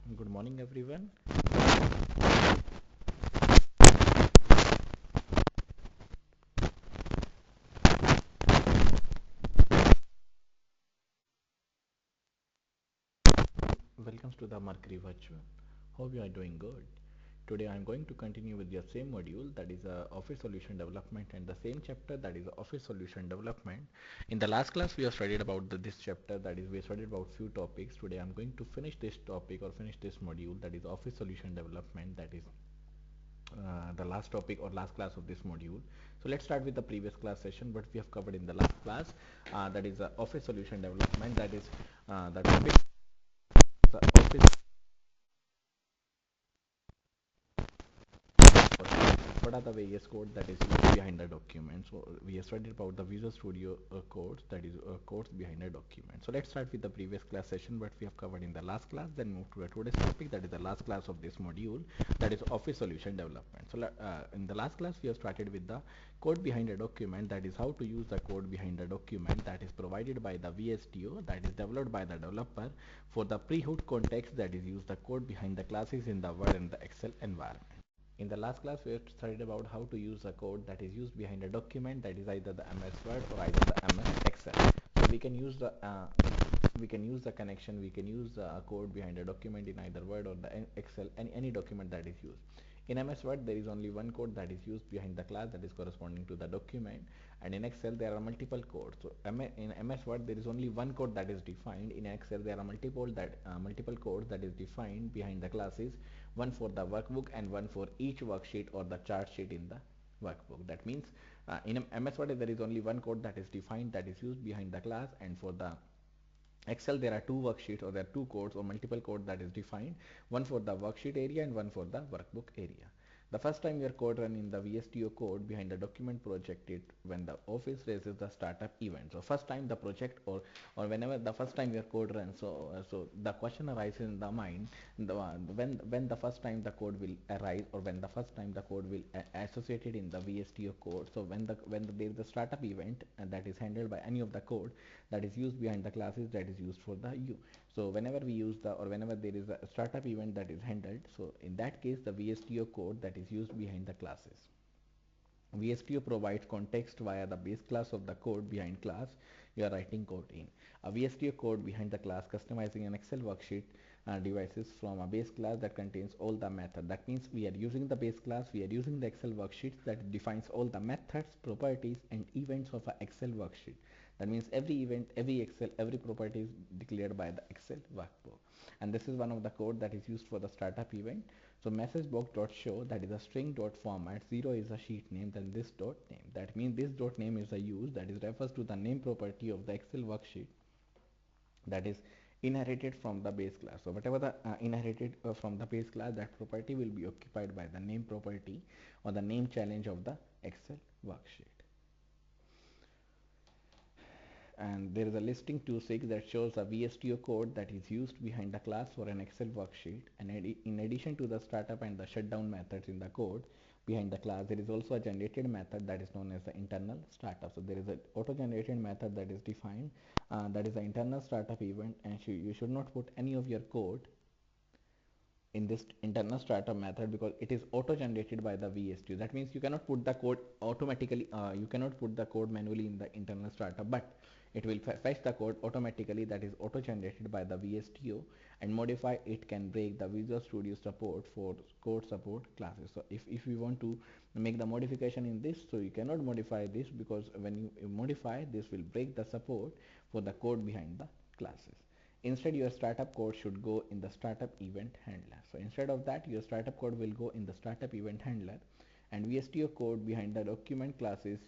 Good morning, everyone. Welcome to the Mercury Virtual. Hope you are doing good. Today I am going to continue with your same module, that is Office Solution Development, and the same chapter, that is Office Solution Development. In the last class we have studied about this chapter, that is we studied about few topics. Today I am going to finish this topic or finish this module, that is Office Solution Development, that is the last topic or last class of this module. So let's start with the previous class session, what we have covered in the last class, that is Office Solution Development, that is the topic is Office. What are the various codes that is used behind the document? So we have studied about the Visual Studio codes, that is codes behind a document. So let's start with the previous class session what we have covered in the last class, then move to today's topic, that is the last class of this module, that is Office Solution Development. So in the last class we have started with the code behind a document, that is how to use the code behind a document that is provided by the VSTO, that is developed by the developer for the pre-hood context, that is use the code behind the classes in the Word and the Excel environment. In the last class, we have studied about how to use a code that is used behind a document, that is either the MS Word or either the MS Excel. So we can use the connection, we can use the code behind a document in either Word or the Excel, any document that is used. In MS Word, there is only one code that is used behind the class, that is corresponding to the document, and in Excel there are multiple codes. So in MS Word there is only one code that is defined. In Excel there are multiple codes that is defined behind the classes, one for the workbook and one for each worksheet or the chart sheet in the workbook. That means in MS Word there is only one code that is defined, that is used behind the class, and for the Excel there are two worksheets or there are two codes or multiple code that is defined, one for the worksheet area and one for the workbook area. The first time your code run in the VSTO code behind the document project it when the office raises the startup event. So first time the project or whenever the first time your code runs, so the question arises in the mind, when the first time the code will arise or when the first time the code will associated in the VSTO code. So when there is a startup event that is handled by any of the code that is used behind the classes, that is used for the U. So whenever we use the or whenever there is a startup event that is handled, so in that case the VSTO code that is used behind the classes. VSTO provides context via the base class of the code behind class you are writing code in. A VSTO code behind the class customizing an Excel worksheet devices from a base class that contains all the method. That means we are using the base class, we are using the Excel worksheets that defines all the methods, properties and events of an Excel worksheet. That means every event, every property is declared by the Excel workbook. And this is one of the code that is used for the startup event. So message box.show, that is a string dot format, 0 is a sheet name, then this dot name. That means this dot name is a use, that is refers to the name property of the Excel worksheet that is inherited from the base class. So whatever the inherited from the base class, that property will be occupied by the name property or the name challenge of the Excel worksheet. And there is a listing 2.6 that shows a VSTO code that is used behind the class for an Excel worksheet. And in addition to the startup and the shutdown methods in the code behind the class, there is also a generated method that is known as the internal startup. So there is an auto-generated method that is defined, that is the internal startup event, and you should not put any of your code in this internal startup method because it is auto generated by the VSTO. That means you cannot put the code automatically, you cannot put the code manually in the internal startup, but it will fetch the code automatically, that is auto generated by the VSTO, and modify it can break the Visual Studio support for code support classes. So if you want to make the modification in this, so you cannot modify this because when you modify this will break the support for the code behind the classes. Instead your startup code should go in the startup event handler. So instead of that your startup code will go in the startup event handler, and VSTO code behind the document classes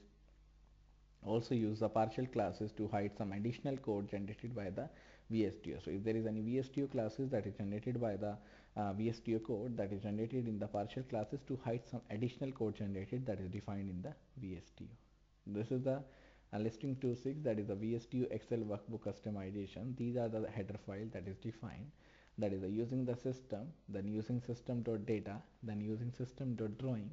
also use the partial classes to hide some additional code generated by the VSTO. So if there is any VSTO classes that is generated by the VSTO code that is generated in the partial classes to hide some additional code generated that is defined in the VSTO. This is the listing 2.6, that is the VSTO Excel workbook customization. These are the header file that is defined, that is using the system, then using system.data, then using system.drawing,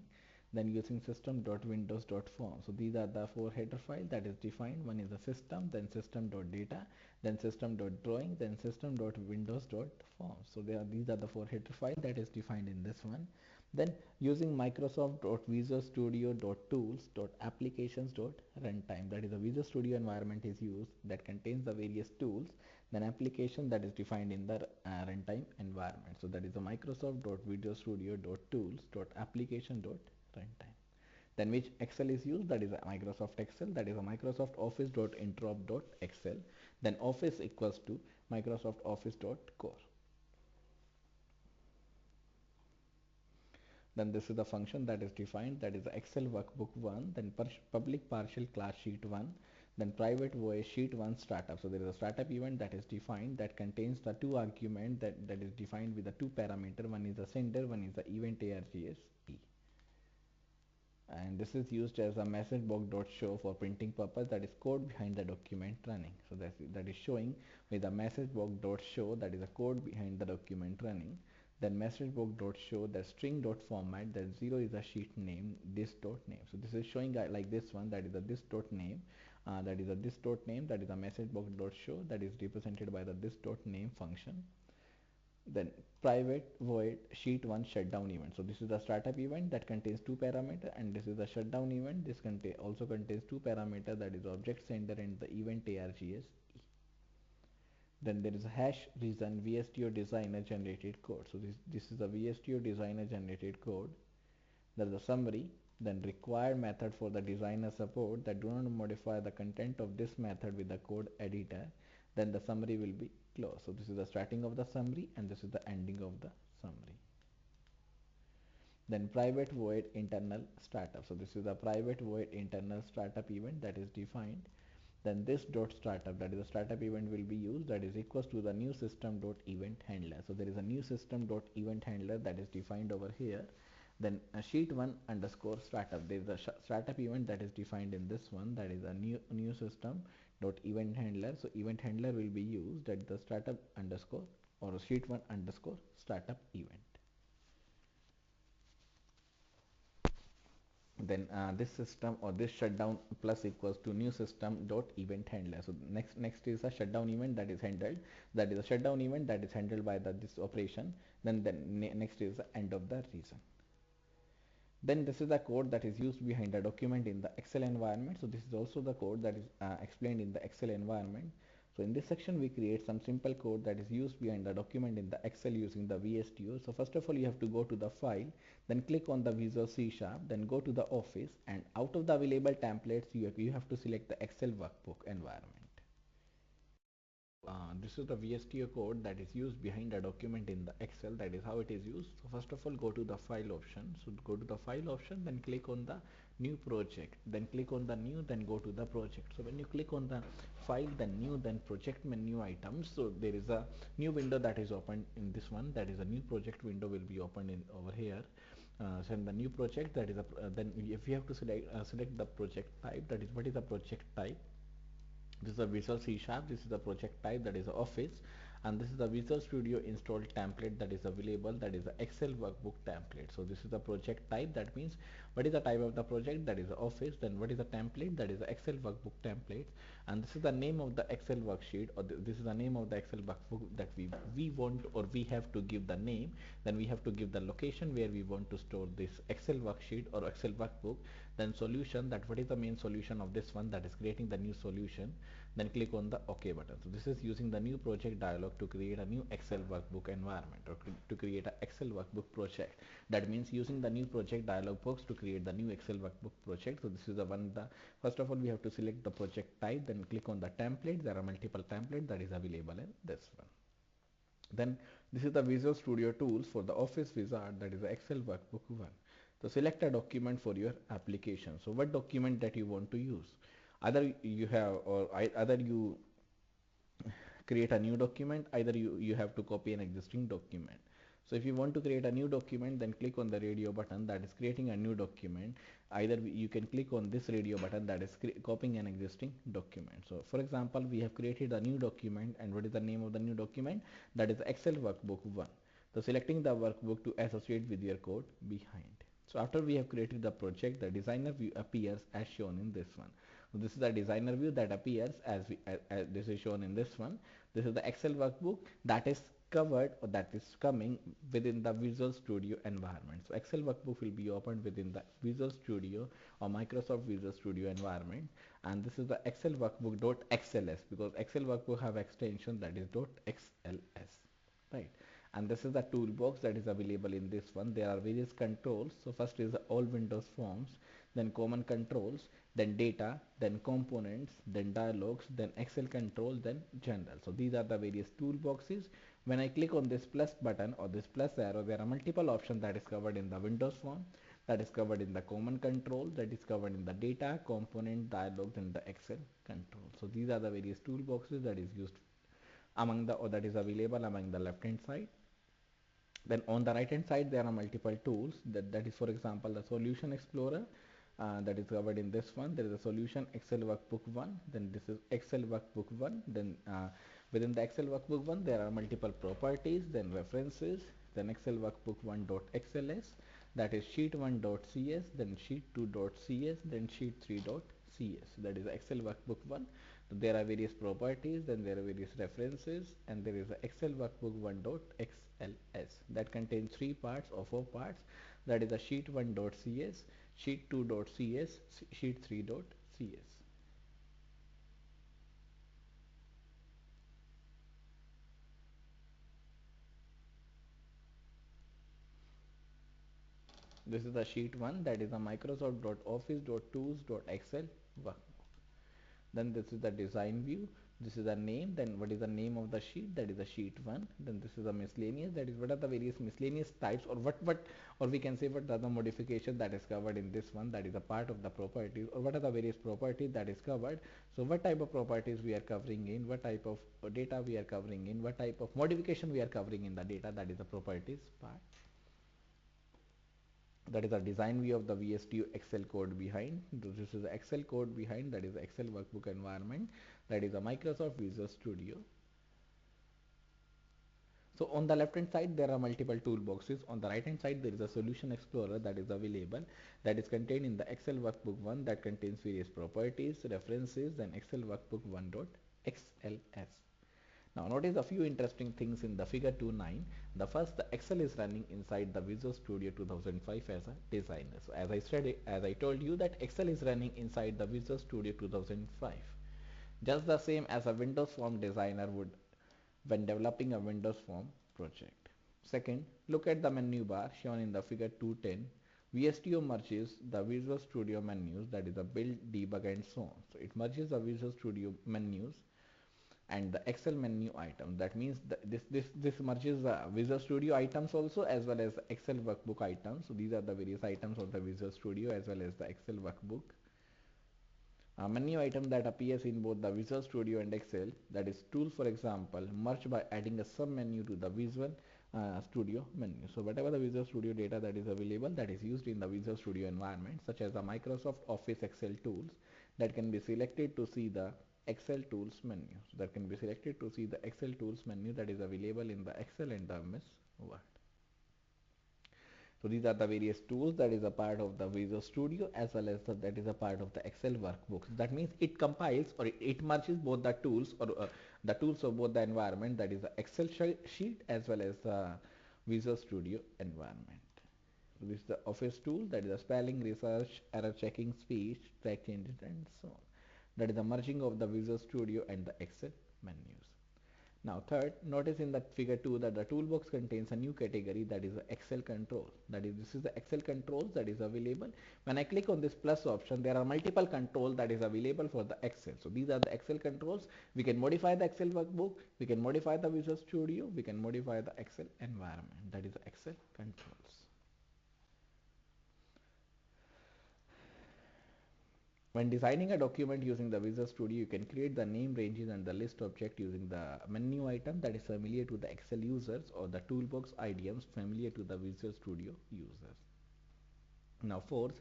then using system.windows.form. So these are the four header files that is defined. One is the system, then system.data, then system.drawing, then system.windows.form. So these are the four header files that is defined in this one. Then using Microsoft.visual Studio.tools.applications.runtime, that is a Visual Studio environment is used that contains the various tools, then application that is defined in the runtime environment. So that is the Microsoft.visualstudio.tools.application.runtime. Then which Excel is used, that is a Microsoft Excel, that is a Microsoft Office.interop.excel, then Office equals to Microsoft Office.core. Then this is the function that is defined, that is the Excel workbook 1, then public partial class sheet 1, then private voice sheet 1 startup. So there is a startup event that is defined that contains the two arguments that is defined with the two parameter. One is the sender, one is the event args e. And this is used as a message box.show for printing purpose, that is code behind the document running. So that is showing with the message box.show, that is a code behind the document running. Then message box.show, the string.format, that 0 is a sheet name, this dot name. So this is showing like this one, that is a this dot name, that is a this dot name, that is a message box.show, that is represented by the this dot name function. Then private void sheet 1 shutdown event. So this is the startup event that contains two parameters, and this is the shutdown event. This also contains two parameters, that is object sender and the event args. Then there is a hash reason VSTO designer generated code. So this is a VSTO designer generated code. There is a summary, then required method for the designer support that do not modify the content of this method with the code editor. Then the summary will be closed. So this is the starting of the summary and this is the ending of the summary. Then private void internal startup. So this is the private void internal startup event that is defined. Then this dot startup, that is the startup event will be used, that is equals to the new system dot event handler. So there is a new system dot event handler that is defined over here. Then a sheet 1 underscore startup, there is a startup event that is defined in this one, that is a new system dot event handler. So event handler will be used at the startup underscore or sheet 1 underscore startup event. Then this system or this shutdown plus equals to new system dot event handler. So next is a shutdown event that is handled, that is a shutdown event that is handled by this operation. Then next is the end of the reason. Then this is the code that is used behind the document in the Excel environment. So this is also the code that is explained in the Excel environment. So in this section we create some simple code that is used behind the document in the Excel using the VSTO. So first of all you have to go to the file, then click on the Visual C#, then go to the Office, and out of the available templates you have to select the Excel workbook environment. This is the VSTO code that is used behind a document in the Excel. That is how it is used. So first of all go to the file option. So go to the file option, then click on the new project, then click on the new, then go to the project. So when you click on the file, then new, then project menu items, so there is a new window that is opened in this one, that is a new project window will be opened in over here. So in the new project, that is a then if you have to select the project type, that is what is the project type. This is a Visual C#, this is the project type, that is Office, and this is the Visual Studio installed template that is available, that is the Excel workbook template. So this is the project type, that means what is the type of the project, that is Office. Then what is the template, that is the Excel workbook template, and this is the name of the Excel worksheet, or this is the name of the Excel workbook that we want, or we have to give the name. Then we have to give the location where we want to store this Excel worksheet or Excel workbook. Then solution, that what is the main solution of this one, that is creating the new solution. Then click on the OK button. So this is using the new project dialog to create a new Excel workbook environment, or to create an Excel workbook project. That means using the new project dialog box to create the new Excel workbook project. So this is the one, first of all we have to select the project type, then click on the template. There are multiple templates that is available in this one. Then this is the Visual Studio tools for the Office wizard, that is the Excel workbook 1. So select a document for your application. So what document that you want to use, either you have, or either you create a new document, either you have to copy an existing document. So if you want to create a new document, then click on the radio button, that is creating a new document. Either you can click on this radio button, that is copying an existing document. So for example, we have created a new document, and what is the name of the new document, that is Excel workbook 1. So selecting the workbook to associate with your code behind. So after we have created the project, the designer view appears as shown in this one. So this is the designer view that appears as this is shown in this one. This is the Excel workbook that is covered or that is coming within the Visual Studio environment. So Excel workbook will be opened within the Visual Studio or Microsoft Visual Studio environment, and this is the Excel workbook.xls because Excel workbook have extension that is .xls, right? And this is the toolbox that is available in this one. There are various controls. So first is the all Windows forms, then common controls, then data, then components, then dialogues, then Excel control, then general. So these are the various toolboxes. When I click on this plus button or this plus arrow, there are multiple options that is covered in the Windows form, that is covered in the common control, that is covered in the data, component, dialogues, and the Excel control. So these are the various toolboxes that is used among the or that is available among the left hand side. Then on the right hand side there are multiple tools that is for example the solution explorer, that is covered in this one. There is a solution Excel workbook 1, then this is Excel workbook 1, then within the Excel workbook 1 there are multiple properties, then references, then Excel workbook 1.xls, that is sheet 1.cs, then sheet 2.cs, then sheet 3.cs, that is Excel workbook 1. So there are various properties, then there are various references, and there is the Excel workbook 1.xls that contains 3 parts or 4 parts, that is the sheet 1.cs, sheet 2.cs, sheet 3.cs. This is the sheet 1, that is the Microsoft.office.tools.excel workbook. Then this is the design view, this is the name, then what is the name of the sheet, that is the sheet 1. Then this is the miscellaneous, that is what are the various miscellaneous types, or what or we can say what are the modification that is covered in this one, that is a part of the properties, or what are the various properties that is covered. So what type of properties we are covering in, what type of data we are covering in, what type of modification we are covering in the data, that is the properties part. That is a design view of the VSTU Excel code behind. This is the Excel code behind, that is the Excel workbook environment, that is a Microsoft Visual Studio. So on the left hand side there are multiple toolboxes. On the right hand side there is a solution explorer that is available, that is contained in the Excel workbook 1, that contains various properties, references, and Excel workbook 1.xls. Now notice a few interesting things in the figure 2.9. The first, the Excel is running inside the Visual Studio 2005 as a designer. So as I told you that Excel is running inside the Visual Studio 2005, just the same as a Windows Form designer would when developing a Windows Form project. Second, look at the menu bar shown in the figure 2.10. VSTO merges the Visual Studio menus, that is the build, debug, and so on. So it merges the Visual Studio menus and the Excel menu item. That means this merges the Visual Studio items also as well as the Excel workbook items. So these are the various items of the Visual Studio as well as the Excel workbook. A menu item that appears in both the Visual Studio and Excel, that is tools, for example, merged by adding a sub menu to the Visual Studio menu. So whatever the Visual Studio data that is available, that is used in the Visual Studio environment, such as the Microsoft Office Excel tools, that can be selected to see the Excel tools menu. So that can be selected to see the Excel tools menu that is available in the Excel and the MS Word. So these are the various tools that is a part of the Visual Studio as well as that is a part of the Excel workbooks. That means it compiles or it merges both the tools or the tools of both the environment, that is the Excel sheet as well as the Visual Studio environment. So this is the Office tool, that is the spelling, research, error checking, speech, track changes, and so on. That is the merging of the Visual Studio and the Excel menus. Now third, notice in that figure 2 that the toolbox contains a new category, that is the Excel control. That is, this is the Excel controls that is available. When I click on this plus option, there are multiple controls that is available for the Excel. So these are the Excel controls. We can modify the Excel workbook, we can modify the Visual Studio, we can modify the Excel environment. That is the Excel controls. When designing a document using the Visual Studio, you can create the name ranges and the list object using the menu item that is familiar to the Excel users or the toolbox items familiar to the Visual Studio users. Now fourth,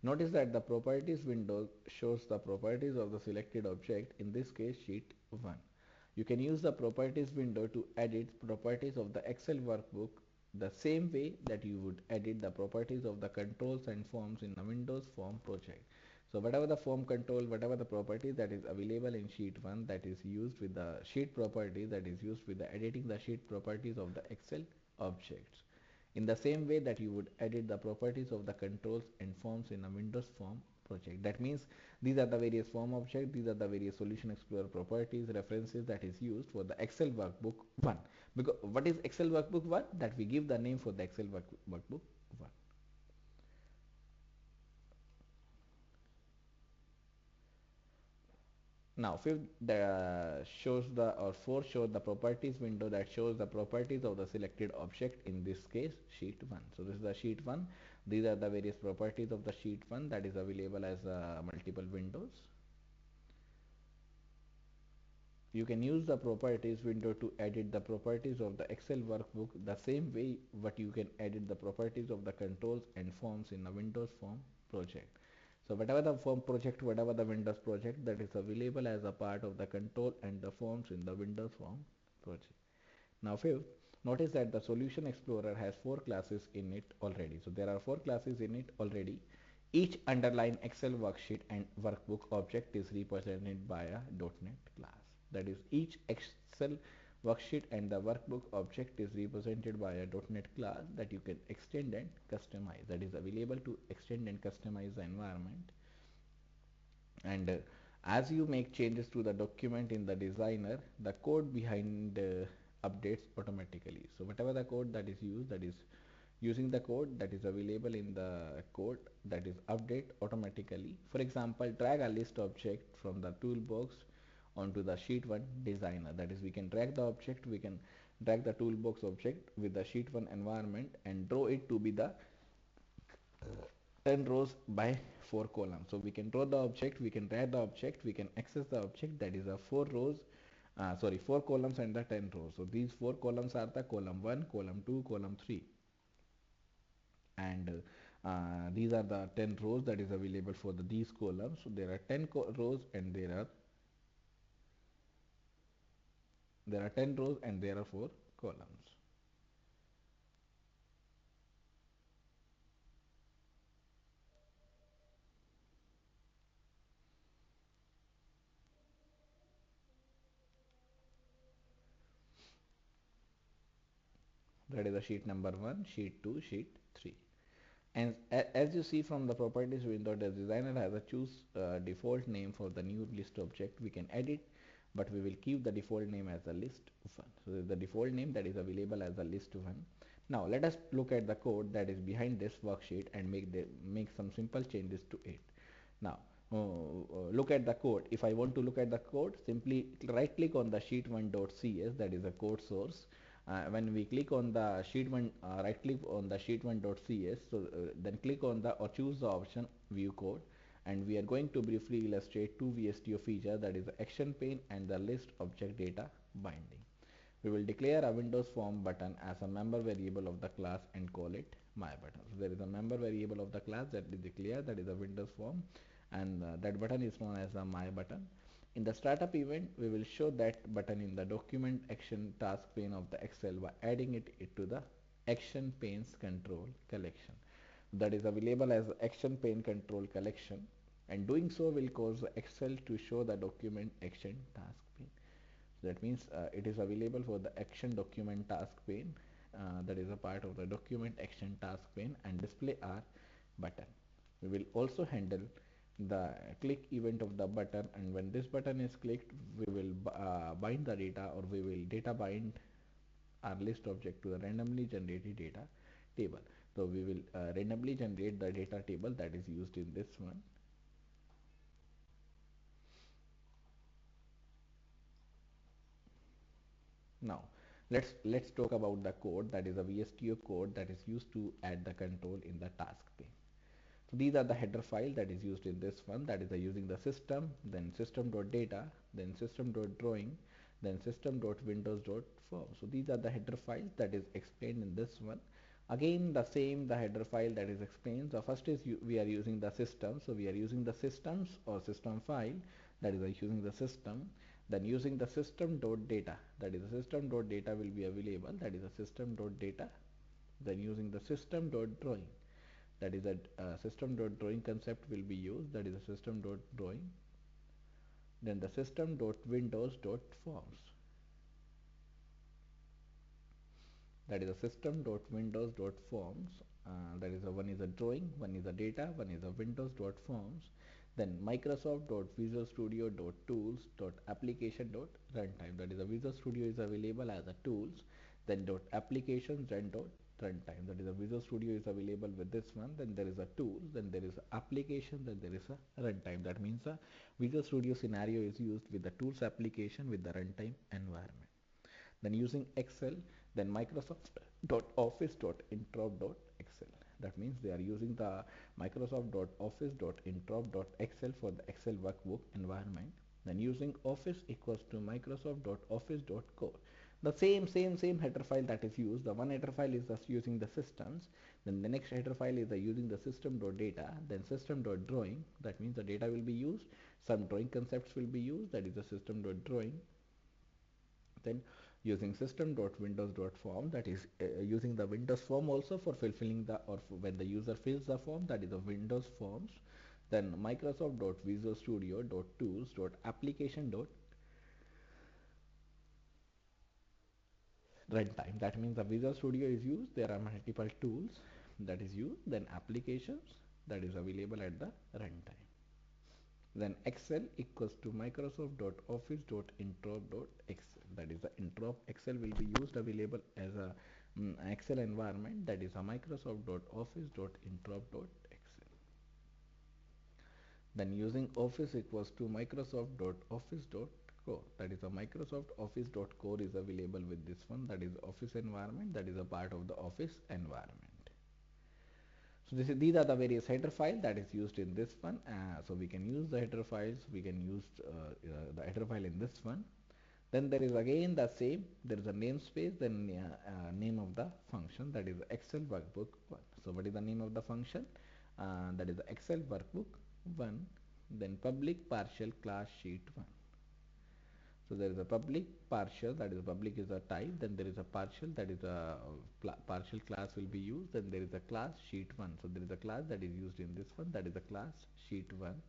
notice that the properties window shows the properties of the selected object, in this case sheet 1. You can use the properties window to edit properties of the Excel workbook the same way that you would edit the properties of the controls and forms in a Windows form project. So whatever the form control, whatever the property that is available in sheet 1 that is used with the sheet property that is used with the editing the sheet properties of the Excel objects. In the same way that you would edit the properties of the controls and forms in a Windows form project. That means these are the various form objects, these are the various solution explorer properties, references that is used for the Excel workbook 1. Because what is Excel workbook 1? That we give the name for the Excel workbook 1. Now fifth shows the or fourth shows the properties window that shows the properties of the selected object, in this case sheet 1. So this is the sheet 1. These are the various properties of the sheet 1 that is available as multiple windows. You can use the properties window to edit the properties of the Excel workbook the same way what you can edit the properties of the controls and forms in a Windows form project. So whatever the form project, whatever the Windows project that is available as a part of the control and the forms in the Windows form project. Now fifth, notice that the Solution Explorer has 4 classes in it already. So there are 4 classes in it already. Each underlying Excel worksheet and workbook object is represented by a .NET class. That is, each Excel worksheet and the workbook object is represented by a .NET class that you can extend and customize. That is available to extend and customize the environment. And as you make changes to the document in the designer, the code behind updates automatically. So whatever the code that is used, that is using the code that is available in the code that is update automatically. For example, drag a list object from the toolbox onto the sheet 1 designer. That is, we can drag the object, we can drag the toolbox object with the sheet 1 environment and draw it to be the 10 rows by 4 columns. So we can draw the object, we can drag the object, we can access the object, that is a 4 rows, 4 columns and the 10 rows. So these 4 columns are the column 1, column 2, column 3, and these are the 10 rows that is available for these columns. So there are 10 rows and there are 10 rows and there are 4 columns. That is the sheet number 1, sheet 2, sheet 3. And as you see from the properties window, the designer has a choose default name for the new list object. We can edit, but we will keep the default name as a list 1. So this is the default name that is available as a list 1. Now let us look at the code that is behind this worksheet and make some simple changes to it. Now look at the code. If I want to look at the code, simply right click on the sheet1.cs, that is a code source. When we click on the sheet 1, right click on the sheet1.cs, so then click on the or choose the option view code, and we are going to briefly illustrate two VSTO features, that is the action pane and the list object data binding. We will declare a Windows form button as a member variable of the class and call it my button. So there is a member variable of the class that is declared, that is a Windows form, and that button is known as the my button. In the startup event, we will show that button in the document action task pane of the Excel by adding it to the action panes control collection. That is available as action pane control collection, and doing so will cause Excel to show the document action task pane. So that means it is available for the action document task pane, that is a part of the document action task pane, and display our button. We will also handle the click event of the button, and when this button is clicked, we will bind the data, or we will data bind our list object to the randomly generated data table. So we will randomly generate the data table that is used in this one. Now let's talk about the code, that is a VSTO code that is used to add the control in the task pane. So these are the header file that is used in this one, that is using the system, then system.data, then system.drawing, then system.windows.form. So these are the header files that is explained in this one. Again the same, the header file that is explained. So first is we are using the system, so we are using the systems or system file, that is using the system. Then using the system.data, that is the system.data will be available, that is the system.data Then using the system.drawing, that is a system.drawing concept will be used, that is a system.drawing. Then the system.windows.forms, that is a system.windows.forms. That is a one is a drawing, one is a data, one is a windows.forms. Then Microsoft.Visual Studio.tools.application.runtime, that is a Visual Studio is available as a tools, then dot applications, then dot runtime, that is a Visual Studio is available with this one, then there is a tools, then there is a application, then there is a runtime. That means a Visual Studio scenario is used with the tools application with the runtime environment. Then using Excel, then Microsoft.Office.interop.excel, that means they are using the Microsoft.Office.interop.excel for the Excel workbook environment. Then using Office equals to Microsoft.Office.core, the same header file that is used. The one header file is just using the systems, then the next header file is using the system.data, then system.drawing, that means the data will be used, some drawing concepts will be used, that is the system.drawing. Then using system.windows.form, that is using the Windows form also for fulfilling the, or when the user fills the form, that is the Windows forms. Then Microsoft.Visual Studio.tools.application.runtime, that means the Visual Studio is used, there are multiple tools that is used, then applications that is available at the runtime. Then Excel equals to Microsoft.Office.interop.excel, that is the interop Excel will be used available as a Excel environment, that is a Microsoft.Office.interop.excel. Then using Office equals to Microsoft.Office.core, that is a Microsoft Office.core is available with this one, that is Office environment, that is a part of the Office environment. So these are the various header files that is used in this one. So we can use the header files, we can use the header file in this one. Then there is again the same, there is a namespace, then name of the function, that is Excel workbook 1. So what is the name of the function? That is the Excel workbook 1, then public partial class sheet 1. So there is a public partial, that is public is a type, then there is a partial, that is a partial class will be used, then there is a class sheet 1. So there is a class that is used in this one, that is a class sheet 1.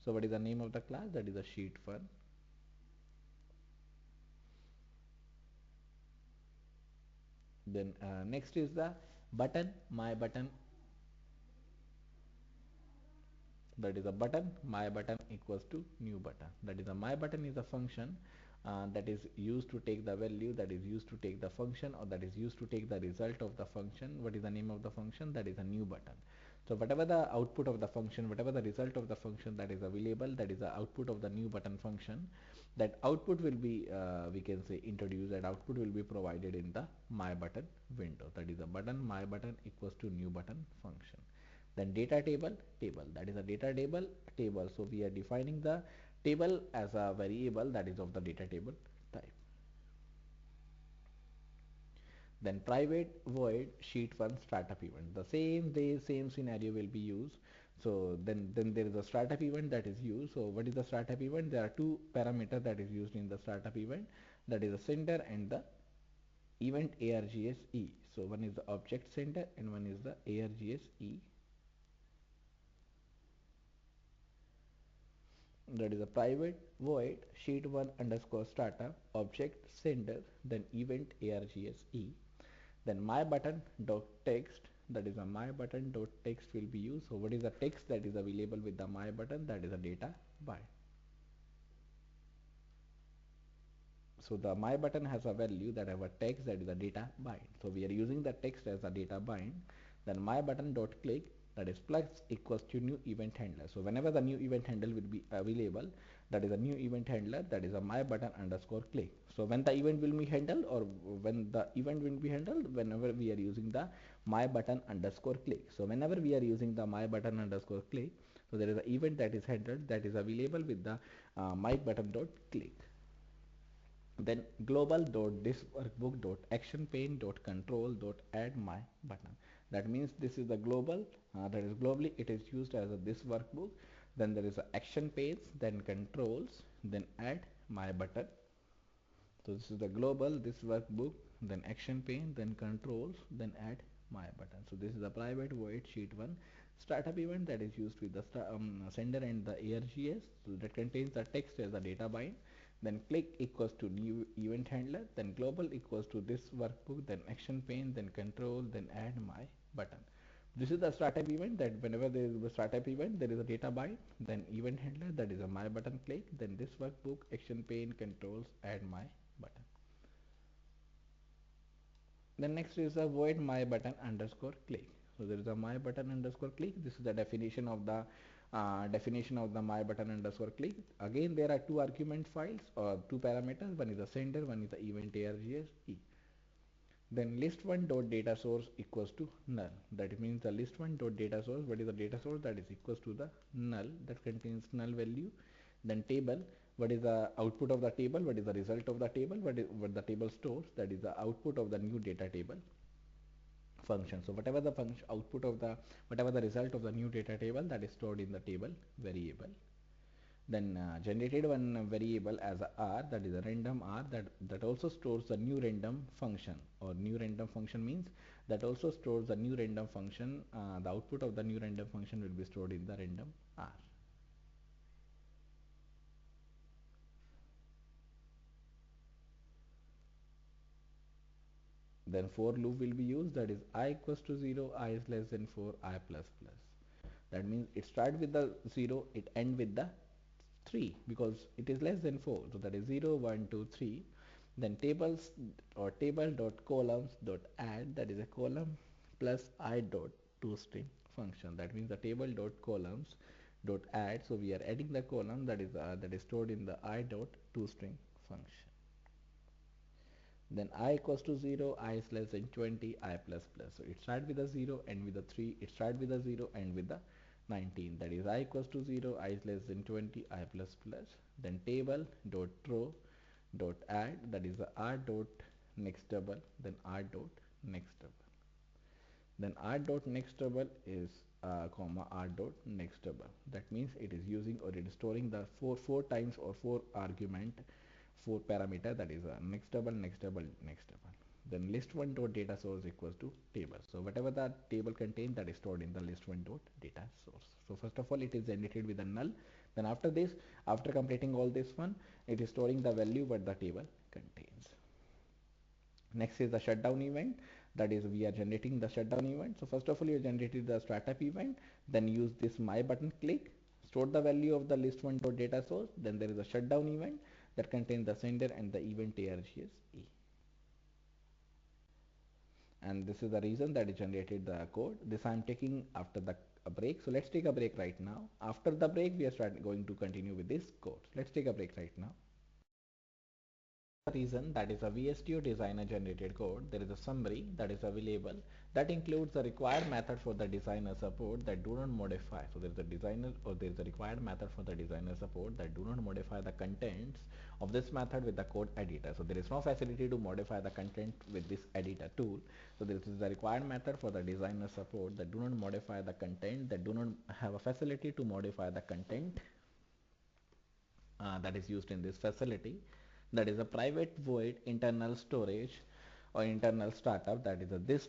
So what is the name of the class? That is a sheet 1. Then next is the button, my button, that is a button, my button equals to new button, that is a my button is a function that is used to take the value, that is used to take the function, or that is used to take the result of the function. What is the name of the function? That is a new button. So whatever the output of the function, whatever the result of the function that is available, that is the output of the new button function. That output will be we can say introduced, that output will be provided in the my button window, that is a button my button equals to new button function. Then data table, that is a data table. So we are defining the table as a variable that is of the data table type. Then private void sheet 1 startup event, the same scenario will be used. So then there is a startup event that is used. So what is the startup event? There are two parameters that is used in the startup event, that is the sender and the event argse. So one is the object sender and one is the argse. That is a private void sheet 1 underscore startup object sender, then event argse. Then my button dot text, that is a my button dot text will be used. So what is the text that is available with the my button? That is a data bind. So the my button has a value that have a text, that is a data bind. So we are using the text as a data bind. Then my button dot click, that is plus equals to new event handler. So whenever the new event handle will be available, that is a new event handler, that is a my button underscore click. So when the event will be handled, or when the event will be handled, whenever we are using the my button underscore click. So whenever we are using the my button underscore click, so there is an event that is handled, that is available with the my button dot click. Then global dot this workbook dot action pane dot control dot add my button, that means this is the global, that is globally it is used as a this workbook. Then there is a action page, then controls, then add my button. So this is the global this workbook then action pane, then controls, then add my button. So this is a private void sheet 1 startup event that is used with the sender and the ARGS. So that contains the text as a data bind. Then click equals to new event handler, then global equals to this workbook, then action pane, then control, then add my button. This is the startup event, that whenever there is a startup event, there is a data bind, then event handler, that is a my button click, then this workbook, action pane, controls, add my button. Then next is a void my button underscore click. So there is a my button underscore click. This is the definition of the my button underscore click. Again, there are two argument files or two parameters. One is the sender, one is the event args e. Then list1 dot data source equals to null. That means the list1 dot data source. What is the data source? That is equals to the null that contains null value. Then table. What is the output of the table? What is the result of the table? What the table stores? That is the output of the new data table function. So whatever the function output of the whatever the result of the new data table, that is stored in the table variable. Then generated one variable as a r, that is a random r, that also stores the new random function, or new random function means that also stores the new random function. The output of the new random function will be stored in the random r. Then for loop will be used, that is I equals to 0, I is less than 4, I plus plus. That means it starts with the 0, it ends with the 3 because it is less than 4. So that is 0, 1, 2, 3. Then tables or table dot columns dot add, that is a column plus I dot toString function. That means the table dot columns dot add. So we are adding the column that is stored in the I dot toString function. Then I equals to 0, I is less than 20, I plus plus. So it starts with a 0 and with a 3. It starts with a 0 and with the 19. That is I equals to 0, I is less than 20, I plus plus. Then table dot row dot add, that is the r dot next double, then r dot next double. Then r dot next double is comma r dot next double. That means it is using or it is storing the four times or four argument, four parameter, that is next double, next double, next double. Then list1 dot data source equals to table. So whatever the table contains, that is stored in the list1 dot data source. So first of all, it is generated with a null. Then after this, after completing all this one, it is storing the value what the table contains. Next is the shutdown event, that is we are generating the shutdown event. So first of all, you generated the startup event, then use this my button click, store the value of the list1 dot data source. Then there is a shutdown event that contains the sender and the event args e. And this is the reason that it generated the code. This I am taking after the a break. So let's take a break right now. After the break, we are going to continue with this code. Let's take a break right now. The reason, that is a VSTO designer generated code, there is a summary that is available that includes the required method for the designer support that do not modify. So there is a designer or there is a required method for the designer support that do not modify the contents of this method with the code editor. So there is no facility to modify the content with this editor tool. So this is the required method for the designer support that do not modify the content, that do not have a facility to modify the content that is used in this facility. That is a private void internal storage or internal startup, that is a this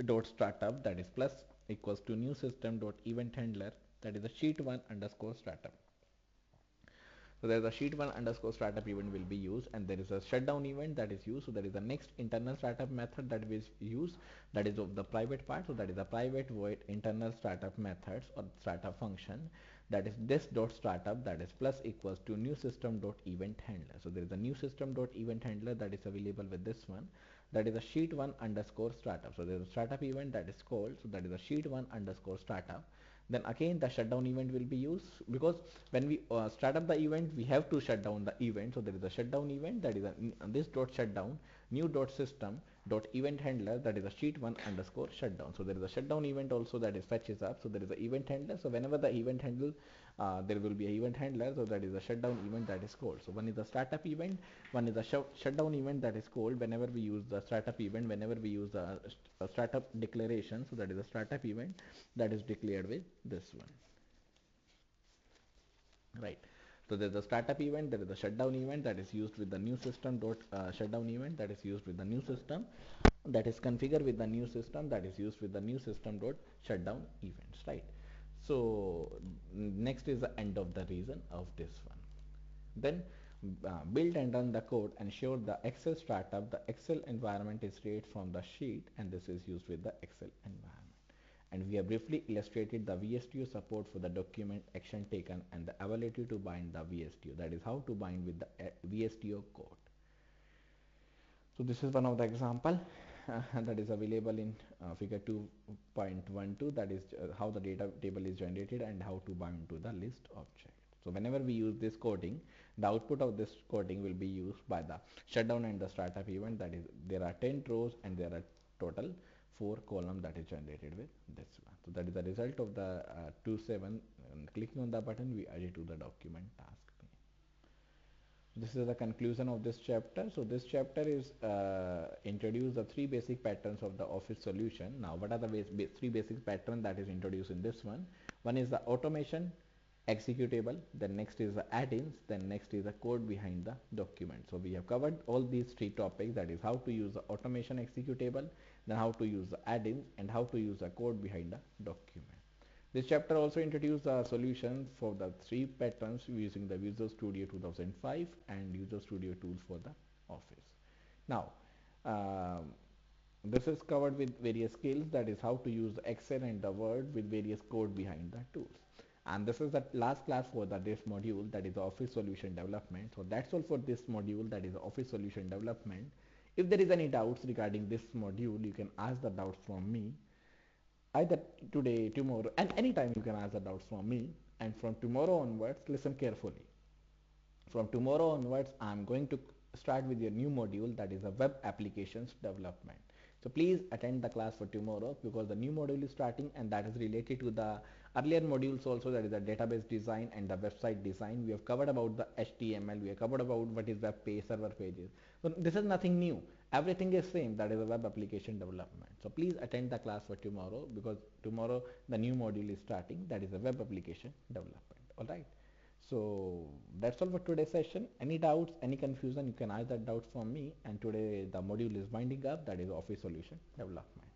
dot startup, that is plus equals to new system dot event handler, that is a sheet1 underscore startup. So there is a sheet1 underscore startup event will be used, and there is a shutdown event that is used. So there is the next internal startup method that is used, that is of the private part. So that is a private void internal startup methods or startup function, that is this dot startup, that is plus equals to new system dot event handler. So there is a new system dot event handler that is available with this one, that is a sheet1 underscore startup. So there is a startup event that is called, so that is a sheet1 underscore startup. Then again the shutdown event will be used, because when we start up the event, we have to shut down the event. So there is a shutdown event, that is this dot shutdown new dot system dot event handler, that is a sheet1 underscore shutdown. So there is a shutdown event also that is fetches up. So there is a event handler. So whenever the event handle there will be a event handler. So that is a shutdown event that is called. So one is the startup event, one is the shutdown event that is called whenever we use the startup event, whenever we use the startup declaration. So that is a startup event that is declared with this one, right? So there's the startup event, there is the shutdown event that is used with the new system dot shutdown event that is used with the new system, that is configured with the new system, that is used with the new system dot shutdown events, right? So next is the end of the reason of this one. Then build and run the code, ensure the Excel startup, the Excel environment is created from the sheet, and this is used with the Excel environment. And we have briefly illustrated the VSTO support for the document action taken and the ability to bind the VSTO, that is how to bind with the VSTO code. So this is one of the example that is available in figure 2.12, that is how the data table is generated and how to bind to the list object. So whenever we use this coding, the output of this coding will be used by the shutdown and the startup event, that is there are 10 rows and there are total 4 columns that is generated with this one. So that is the result of the 2.7. Clicking on the button, we add it to the document task. This is the conclusion of this chapter. So this chapter is introduce the 3 basic patterns of the Office solution. Now what are the 3 basic patterns that is introduced in this one? One is the automation executable, then next is the add-ins, then next is the code behind the document. So we have covered all these 3 topics, that is how to use the automation executable, then how to use the add-ins, and how to use the code behind the document. This chapter also introduced a solution for the 3 patterns using the Visual Studio 2005 and Visual Studio tools for the Office. Now, this is covered with various skills, that is how to use Excel and the Word with various code behind the tools. And this is the last class for this module, that is Office Solution Development. So that's all for this module, that is Office Solution Development. If there is any doubts regarding this module, you can ask the doubts from me. Either today, tomorrow, and anytime you can ask the doubts from me. And from tomorrow onwards, listen carefully. From tomorrow onwards, I'm going to start with your new module, that is a web applications development. So please attend the class for tomorrow, because the new module is starting and that is related to the earlier modules also, that is the database design and the website design. We have covered about the HTML, we have covered about what is web page, server pages. So this is nothing new. Everything is same, that is a web application development. So please attend the class for tomorrow, because tomorrow the new module is starting, that is a web application development. Alright. So that's all for today's session. Any doubts, any confusion, you can ask that doubts from me. And today the module is winding up, that is Office Solution Development.